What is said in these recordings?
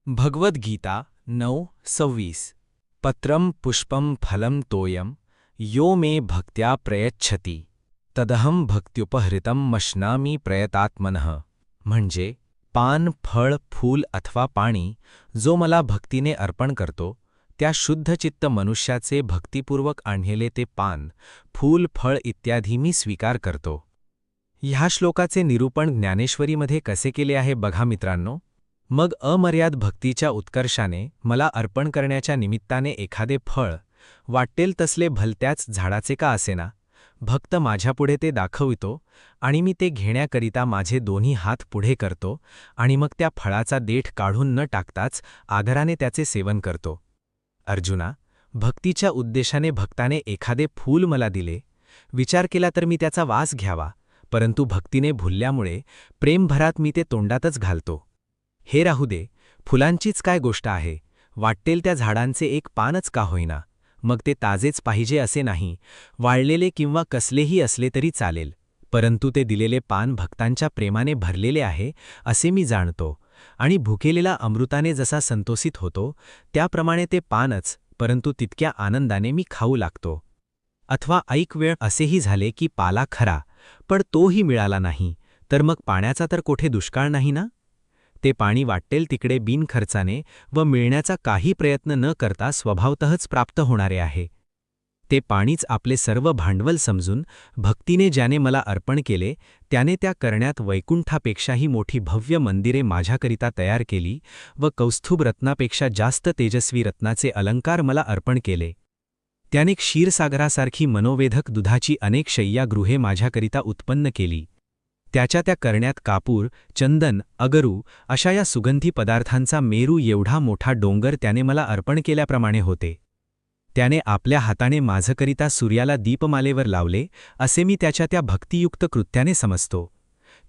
भगवद्गीता 9:26 पत्रं पुष्पं फलं तोयं यो मे भक्त्या प्रयच्छति तदहं भक्त्युपहृतं मश्नामी प्रयतात्मनः म्हणजे पान फळ फूल अथवा पाणी जो मला भक्तीने अर्पण करतो त्या शुद्धचित्त मनुष्याचे भक्तिपूर्वक आणलेले ते पान फूल फळ इत्यादी मी स्वीकार करतो. ह्या श्लोकाचे निरूपण ज्ञानेश्वरीमध्ये कसे केले आहे बघा मित्रांनो. मग अमर्याद भक्तीच्या उत्कर्षाने मला अर्पण करण्याच्या निमित्ताने एखादे फळ वाटेल तसले भलत्याच झाडाचे का असेना भक्त माझ्यापुढे ते दाखवितो आणि मी ते घेण्याकरिता माझे दोन्ही हात पुढे करतो आणि मग त्या फळाचा देठ काढून न टाकताच आदराने त्याचे सेवन करतो. अर्जुना, भक्तीच्या उद्देशाने भक्ताने एखादे फूल मला दिले, विचार केला तर मी त्याचा वास घ्यावा, परंतु भक्तीने भुलल्यामुळे प्रेमभरात मी ते तोंडातच घालतो. हे राहू दे, फुलांचीच काय गोष्ट आहे, वाटेल त्या झाडांचे एक पानच का होईना, मग ते ताजेच पाहिजे असे नाही, वाळलेले किंवा कसलेही असले तरी चालेल, परंतु ते दिलेले पान भक्तांच्या प्रेमाने भरलेले आहे असे मी जाणतो आणि भुकेलेला अमृताने जसा संतोषित होतो त्याप्रमाणे ते पानच, परंतु तितक्या आनंदाने मी खाऊ लागतो. अथवा ऐक वेळ असेही झाले की पाला खरा पण तोही मिळाला नाही, तर मग पाण्याचा तर कोठे दुष्काळ नाही ना. ते पाणी वाटेल तिकडे बिनखर्चाने व मिळण्याचा काही प्रयत्न न करता स्वभावतःच प्राप्त होणारे आहे. ते पाणीच आपले सर्व भांडवल समजून भक्तीने ज्याने मला अर्पण केले त्याने त्या करण्यात वैकुंठापेक्षाही मोठी भव्य मंदिरे माझ्याकरिता तयार केली व कौस्तुभ रत्नापेक्षा जास्त तेजस्वी रत्नाचे अलंकार मला अर्पण केले. त्याने क्षीरसागरासारखी मनोवेधक दुधाची अनेक शय्यागृहे माझ्याकरिता उत्पन्न केली. त्याच्या त्या करण्यात कापूर, चंदन, अगरू अशा या सुगंधी पदार्थांचा मेरू एवढा मोठा डोंगर त्याने मला अर्पण केल्याप्रमाणे होते. त्याने आपल्या हाताने माझकरिता सूर्याला दीपमालेवर लावले असे मी त्याच्या त्या भक्तियुक्त कृत्याने समजतो.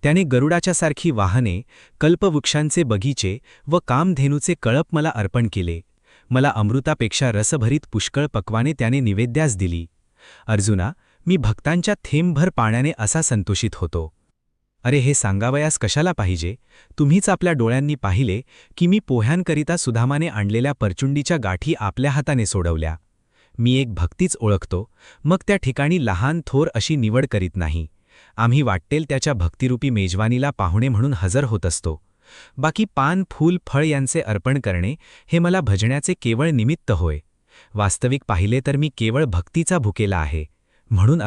त्याने गरुडाच्यासारखी वाहने, कल्पवृक्षांचे बगीचे व कामधेनूचे कळप मला अर्पण केले. मला अमृतापेक्षा रसभरीत पुष्कळ पक्वाने त्याने निवेद्यास दिली. अर्जुना, मी भक्तांच्या थेंबभर पाण्याने असा संतोषित होतो. अरे, हे सांगावयास कशाला पाहिजे, तुम्हीच आपल्या डोळ्यांनी पाहिले की मी पोह्यांकरिता सुदामाने आणलेल्या परचुंडीच्या गाठी आपल्या हाताने सोडवल्या. मी एक भक्तीच ओळखतो, मग त्या ठिकाणी लहान थोर अशी निवड करीत नाही. आम्ही वाटेल त्याच्या भक्तिरूपी मेजवानीला पाहुणे म्हणून हजर होत असतो. बाकी पान फूल फळ यांचे अर्पण करणे हे मला भजण्याचे केवळ निमित्त होय. वास्तविक पाहिले तर मी केवळ भक्तीचा भुकेला आहे. म्हणून